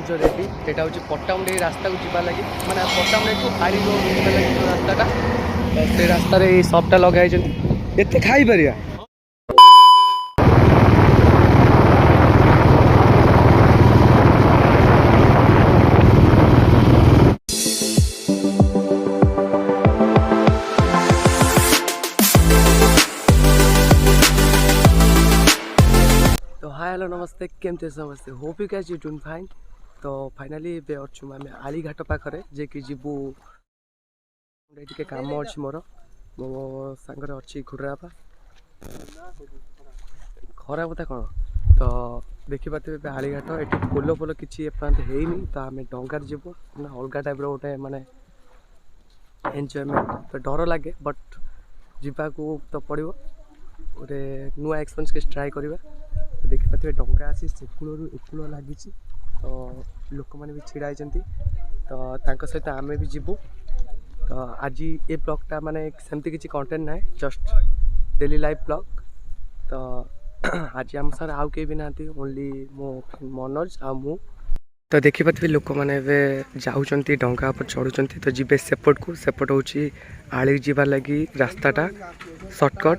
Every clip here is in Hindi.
देखुच रेडी यहाँ हूँ पट्टामुंडी रास्ता को जीवा लगी माने पट्टामुंडी को आड़ी रोड जीवा लगी जो रास्ताटा से रास्तार ये सबटा लगाई एत खाई पारिया तो हाय हेलो नमस्ते केमती समस्ते hope you guys you doing fine. तो फाइनाली बे अच्छु आम आली घाट पाखे जे कि जीवु टे काम अच्छी मोर मो सांगे अच्छी घुरापा खरा कथा कौन तो देखिपे आली घाट ये पोल पोल किसी एपर्त है तो आम डर जीवु अलग टाइप रोटे माने एंजॉयमेंट तो डर लगे बट जीवाकू तो पड़ो गोटे नुआ एक्सपीरियंस के ट्राए करवा देखिपे डंगा आसी से कूल एकूल लगी तो लोक मैंने भी छिड़ा तो सहित आम भी जीवु तो आज ये ब्लॉगटा माने सेमती किसी कंटेंट ना जस्ट डेली लाइफ ब्लॉग तो आज आम सर आउ के भी ना ओनली मो मनोज आ मु तो देखिपे लोक मैंने जाऊँच डंगा पर चढ़ुं तो जीवे सेपट को सेपट हूँ आली जीवार लगी रास्ताटा सर्टकट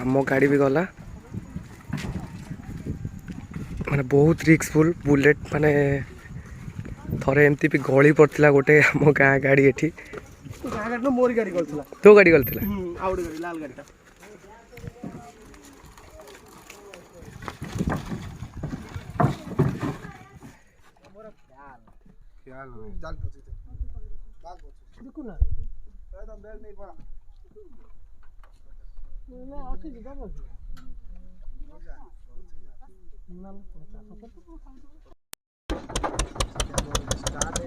आम गाड़ी भी गला माने बहुत रिस्कफुल बुलेट माने थरे एमती भी गली पड़ता गोटे आम गाँ गाड़ी एठी मोर गाड़ी गलथिला तो गाड़ी गलथिला आउट गाड़ी लाल गाड़ीटा जाल देखो ना एकदम बैग नहीं पड़ा मैं आके जीवा बोल ना स्टार्ट है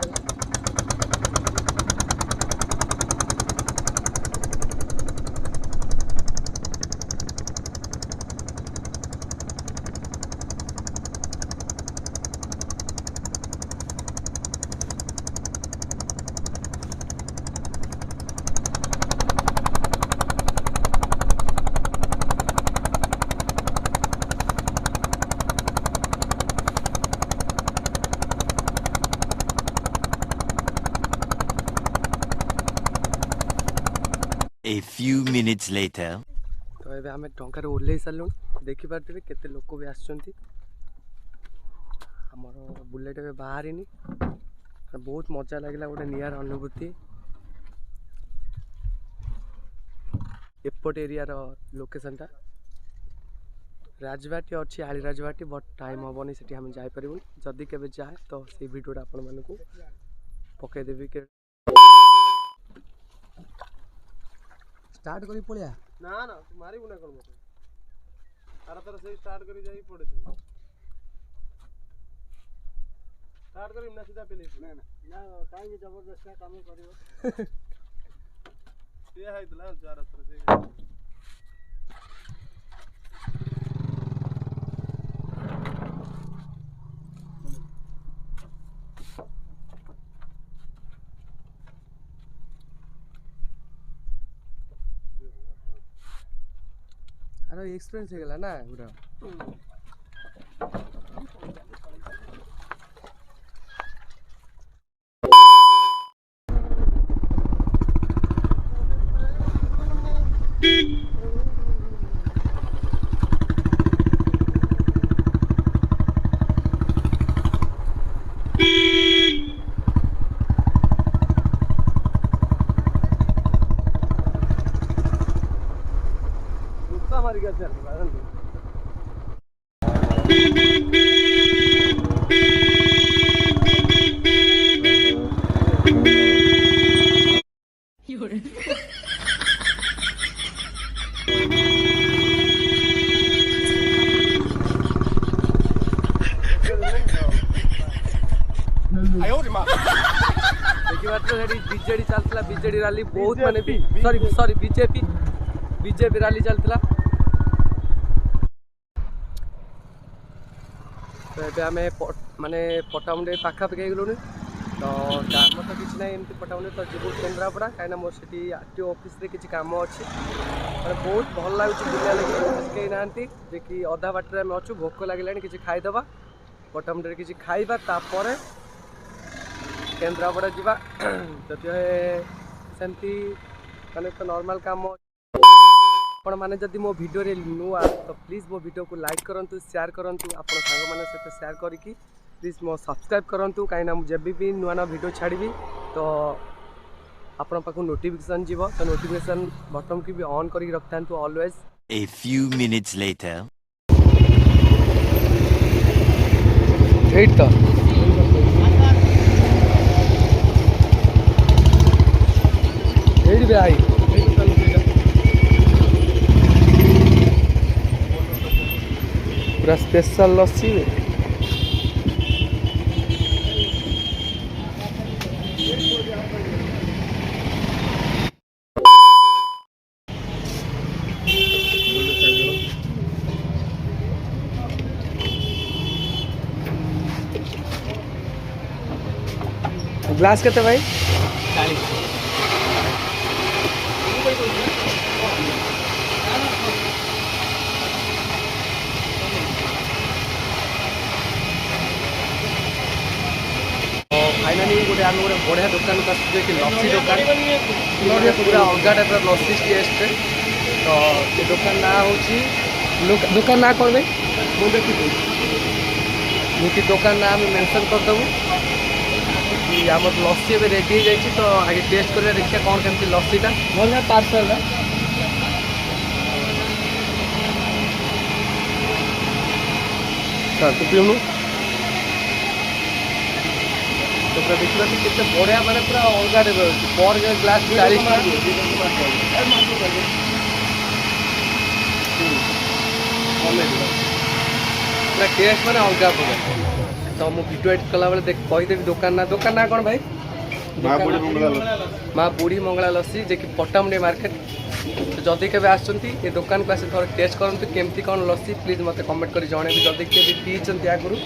A few minutes later. तो ये आम टंकार ओल्ल सारू देखिपे केते लोक भी आमर बुलेट ए बाहरी बहुत मजा लगे गोटे नियार अनुभूति एपट एरिया लोकेशनटा राजबाटी अच्छी आली राजबाटी बट टाइम हेनी से आम जापर जदि के जाए तो से भिडियोटा आपण मानक पकईदेवी के स्टार्ट करी पळिया ना ना मारी बुना कर मते आरा तरह से स्टार्ट करी जाई पड़े स्टार्ट करी ना सीधा पेले ना ना काई भी जबरदस्त काम करियो ये हाइतला चार तरह से अरे एक्सपीरियंस हो गला ना पूरा हमारी क्या चल रहा है बीजेडी चलता बीजेडी रैली बहुत माने सॉरी सॉरी बीजेपी रैली चलता तो ये आम माने पट्टामुंडी पाखापाखि गलुनि तो काम तो किसी ना एमती पट्टामुंडी तो जीव केन्द्रापड़ा कहीं मोर से आरटीओ ऑफिस रे किसी काम अच्छी बहुत भल लगुच बुला लगे कहीं ना कि अधा बाटर आम अच्छु भोक लगे कि खाईदबा पट्टामुंडे किसी खाइबा तापर केन्द्रापड़ा जावा जदि सेमती माने तो नॉर्मल काम आपण मैंने जदि मो वीडियो रे नुआ तो प्लीज मो वीडियो को लाइक करंतु शेयर करंतु आपण सांग माने सहित शेयर करिकी प्लीज मो सब्सक्राइब करंतु काइना जब भी नुआ ना वीडियो छाड़बी तो आपण पाखु नोटिफिकेशन जीवो तो नोटिफिकेशन बटन की भी ऑन करके रखतांतु always. A few minutes later. एट तो एट भी आई पूरा स्पेशल लस्सी ग्लास केते भाई 40 फाइनाली गोटे आम गोटे बढ़िया दुकान को आसुचे कि लस्सी दुकान पूरा अलग टाइप लस्सी टेस्ट तो ये दुकान ना हूँ दुकान ना कौन भाई मुझे दुकान ना आम मेंशन करदेबू कि आम लस्सी ए रेडी हो जाए तो आगे टेस्ट कर देखिए कौन केमती लस्सीटा भले पार्सल तू पीऊनु तो पूरा देखा कितने बढ़िया मैंने पूरा अलग टाइप पर ग्लास 40 पूरा टेस्ट मैंने अलग प्रकार तो मुझे वीडियो एडिट कला बेले कहीदेवी दुकान ना कौन भाई माँ बुढ़ी मंगला लस्सी जे कि पट्टामुंडी मार्केट तो जदि के ये दुकान को आसी थोड़ा टेस्ट करते केमती कौन लस्सी प्लीज मत कमेंट कर जनइबी जदि के पीछे आगुरी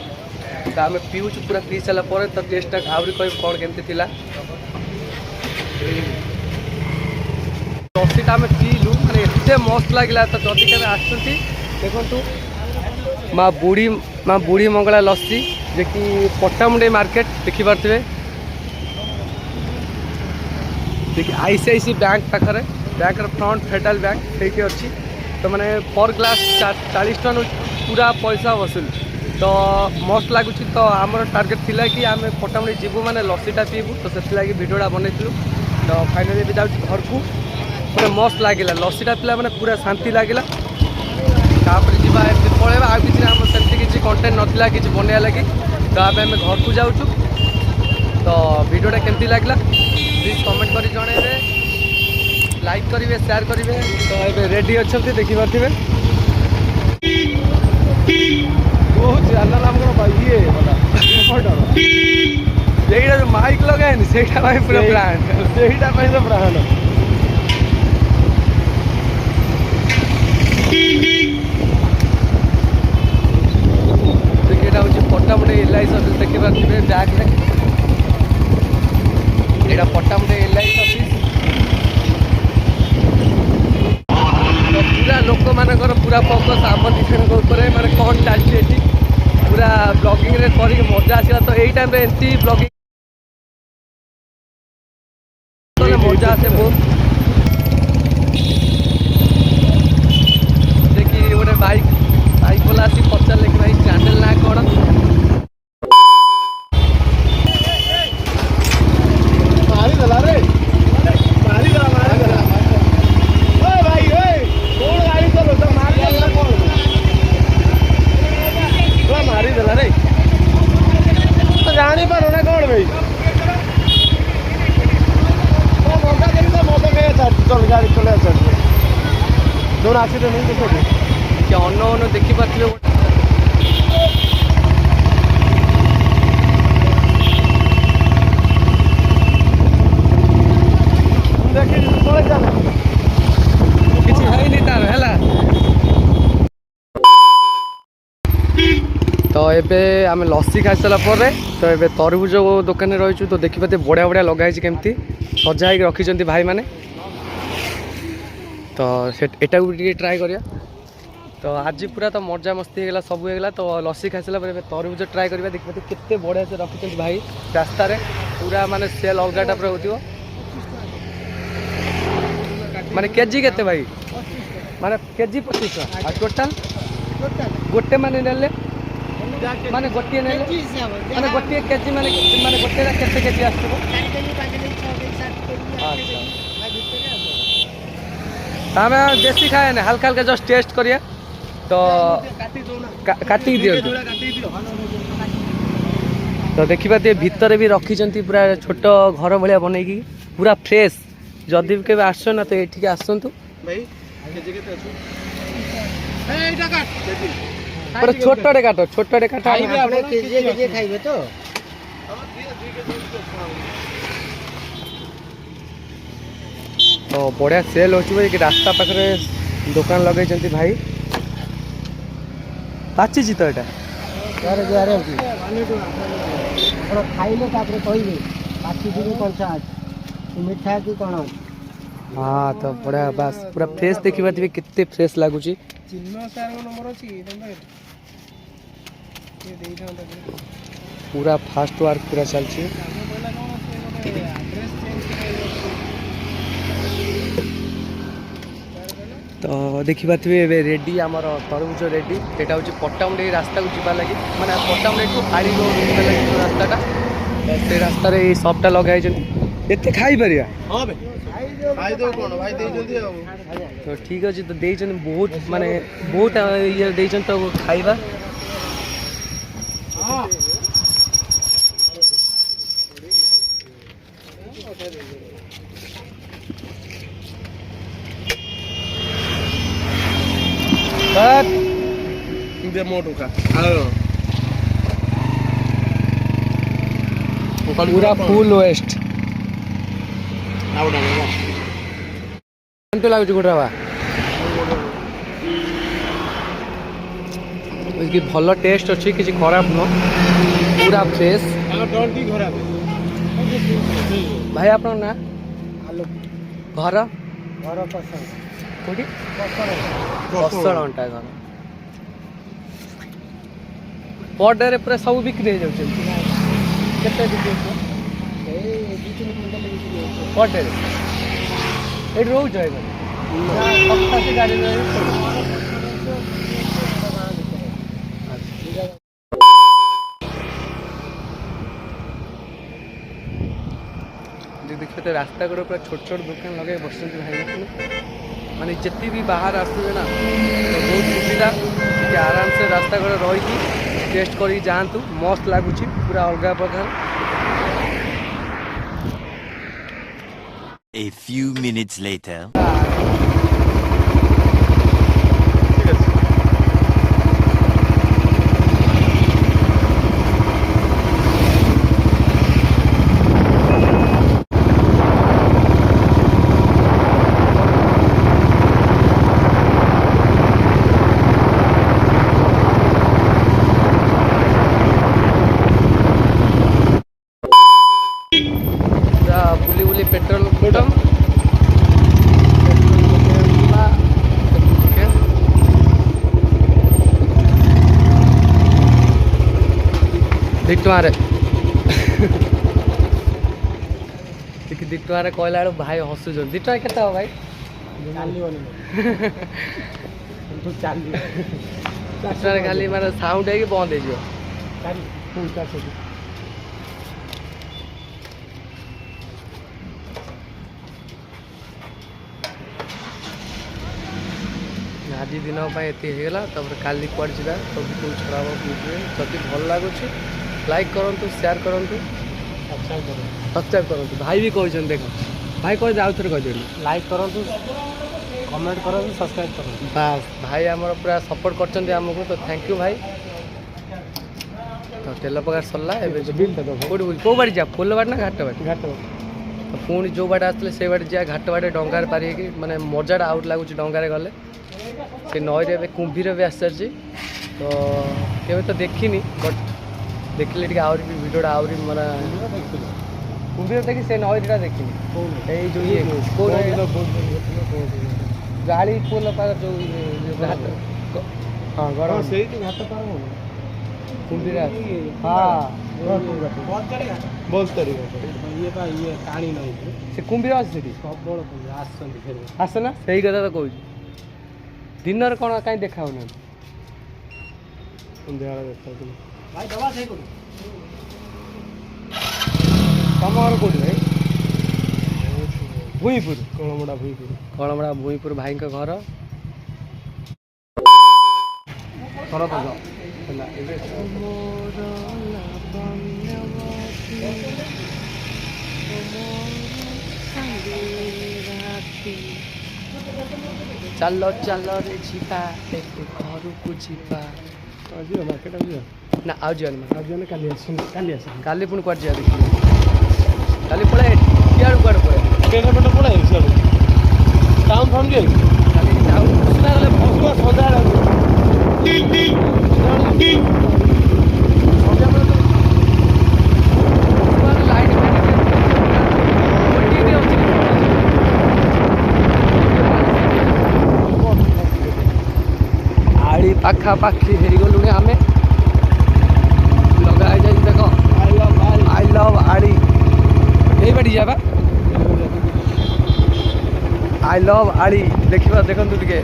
तो आम पीऊँ पूरा पी सारापर तो टेस्ट आहरी कह कौन केमती थी लस्सीटा आम पीलु मैंने एत मस्त लगे तो जदि के देखु माँ बुढ़ी मंगला लस्सी जे कि पट्टामुंडी मार्केट देखिपे देखिए ICICI बैंक पाखे बैंक फ्रंट फेडरल बैंक ठीक अच्छी तो मैंने पर ग्लास 40 टन पूरा पैसा वसूल तो मस्त लगुच तो आमर टार्गेट थिला कि आम पट्टामुंडी जीवु मैंने लस्सीटा पीबू तो से वीडियोटा बनईलु तो फाइनाली भी जाऊँ घर को मैंने मस्त लगे लस्सीटा पीला मैंने पूरा शांति लगे तापर जीवा एमती पलैबा आ कि सेमती किसी कंटेंट नाला कि बनवा लगे तो आम घर को जाऊँ तो वीडियोटा केमती लगला प्लीज कमेंट कर जनइबे लाइक करेंगे शेयर करेंगे तो ये रेडी अच्छा देखिपे बहुत चैनल आम ये जो माइक लगाए से पूरा ब्रांड से ब्रांड देखिए हूँ पट्टामुंडी LIC ऑफिस देखिपे बैग में यहाँ पट्टामुंडी LIC ऑफिस तो पूरा लोक मानकर पूरा फोकस आम दिखाने माने कौन चलती पूरा ब्लॉगिंग रे कर मजा आसला तो यही टाइम एमती ब्लॉगिंग मजा आसे बहुत देखिए गोटे बाइक वाला आसी पचारे कि भाई चैनल ना कौन मारीदेला रे मारीदेला भाई कौन गाड़ी चलो तो मारीदेला कौन मारीदेला रे तो जानी पार ना कौन भाई मौका देवी तो मौका कहे चल गाड़ी चले जो एक्सीडेंट नहीं देखो कि अन्न देखिपे किसी है नहीं तार है तो ये आम लस्सी खाई सारापर तो ये तरबुज दुकान रही तो देखिपे बढ़िया बढ़िया लगाई केमती सजा ही रखी भाई मैंने तो एटा भी ट्राए करिया तो आज पूरा तो मजा मस्ती होगा सब होगा। तो लस्सी खाई सारा पर तरबुज ट्राए करवा देखिए केते बढ़िया से रखिंट भाई रास्तार पूरा माने सेल अलग टाइप हो माने केजी केते भाई माने केजी 25 आ टोटल गोटे माने नेले माने गोटे नेले माने गोटे केजी माने माने गोटे केते केजी आसबो तामे बेसी खाए ना हल्का हल्का जस्ट टेस्ट करिए तो काटी दियो तो देखिबा ते भीतर भी रखी पूरा छोट घर भाया बनईकी पूरा फ्रेश जदि भी केबे आसो ना तो एठिके आसंतु भाई केजी केते अछि ए एटा काट केजी पूरा छोटटे काटो खाइबे आपण केजी खाइबे तो तो बढ़िया सेल हो रास्ता पाखे दुकान लगे भाई पाची तो यहाँ खाइले कहबे पाची कंचा मीठा कि कौन हाँ तो बढ़िया बस पूरा फ्रेश देखा केते फ्रेश लगुच पूरा फास्ट वर्क पूरा चलती तो देखा रेडी आमर तरबुज रेडी यहाँ हूँ पट्टामुंडे रास्ता को जीवा लगी मैंने पट्टामुंडे ठू आड़ी रोड जीवा लगी जो रास्ताटा से रास्तार ये सबटा लगाई एत खाई पार हां बे खाई दो कोन भाई दे जल्दी आओ तो ठीक अच्छे तो देचन बहुत माने बहुत ये देचन तो खाइबा हां बस दे मोटू का आओ पूरा फुल वेस्ट आउडा तो लगुच गोटा इसकी भल टेस्ट अच्छी किसी खराब नुह पूरा फ्रेश भाई आप ना घर घर पसंद कौटी कसड़ अंटा घर पर डे पूरा सब बिक्री हो जाते पर डे ये रोज गाड़ी देखिए तो रास्ता कड़े पूरा छोट छोट दुकान लगे बस भाई माने जितनी भी बाहर आसुए ना तो बहुत सुविधा कि आराम से रास्ता कड़े रही टेस्ट कर जातु मस्त लगुच पूरा अलग प्रकार A few minutes later. Bully bully petrol खत्म दिटुआरे दिटुआरे कहला भाई हसुच दिटुआ के भाई खाली माने साउंड है कि बंद हो आज दिन एगला काली कुआड़ जा तो छड़ा जदि भल लगुच लाइक करूँ शेयर करूँ सब्सक्राइब करूँ भाई भी कहते देख भाई कह आउ थे कह लाइक करूँ कमेंट करूँ सब्सक्राइब करूँ बास भाई आम पूरा सपोर्ट करमको तो थैंक यू भाई तो तेल पकार सरला कौट कौ बाड़ी जा पोल बाट ना घाट बाट घाट तो पुणी जो बाट आसते से बाट जा घाट बाटे डंगार पारि मैंने मजाटा आउट लगुच डंगार गले से नई कुंभीर भी आसि तो केवे तो देखनी बट देखिले टे आहरी भी भिडियोटा आहरी माने कुंभीर देखी से नईटा देखनी जो ये गाड़ी पोल जो घाट ହଁ ଗରମ ସେଇଠି ଘାଟ ପାର ହବ କୁମ୍ଭୀର ହଁ ବହୁତ ତାରିଖ ଇଏ ବା ଇଏ କାଣି ନାହିଁ ସେ କୁମ୍ଭୀର ଅଛି ସେଠି ପ୍ରବଳ କୁମ୍ଭୀର ଆସନ୍ତି ଫେରେ ଆସ ନା ସେଇ କଥା ତ କହୁଛି ଦିନରେ କ'ଣ କାହିଁ ଦେଖା ହଉନାହାନ୍ତି ସନ୍ଧ୍ୟାବେଳେ ଦେଖାଉଥିଲି ଭାଇ ଦବା ସେଇ କୋଉଠି ତମ ଘର କୋଉଠି ଭାଇ ଭୂଇଁପୁର କଳମଡ଼ା ଭୂଇଁପୁର ଭାଇଙ୍କ ଘର ସରପଞ୍ଚ ହେଲା ଏବେ ଚାଲ ଚାଲ ରେ ଯିବା ଏବେ ଘରକୁ ଯିବା ଯିବା ମାର୍କେଟ ଯିବା ନା ଆଉ ଯିବାନି ଆଜି ଆମେ କାଲି ଆସନ୍ତୁ କାଲି ପୁଣି କୁଆଡ଼େ ଯିବା ଦେଖିବା କାଲି ପଳାଏ ଇଆଡ଼ୁ କୁଆଡ଼େ ପଳାଏ ପେଟ ପଳାଏ ସିଆଡ଼ୁ ଟାଉନ୍ ଫାଉନ୍ ଯାଇ କାଲି ଯାଉ ସୁନା ଗଲେ ସନ୍ଧ୍ୟାବେଳେ ସନ୍ଧ୍ୟାବେଳେ ତ ଲାଇଟ୍ ଅଛି ଆଳି ପାଖାପାଖି ହେଇଗଲୁଣି ଆମେ ଲଗା ହେଇଯାଇଛି ଦେଖ ଆଇ ଲଭ୍ ଆଳି ଏଇ ବାଟି ଯିବା ଆଇ ଲଭ୍ ଆଳି ଦେଖିବା ଦେଖନ୍ତୁ ଟିକେ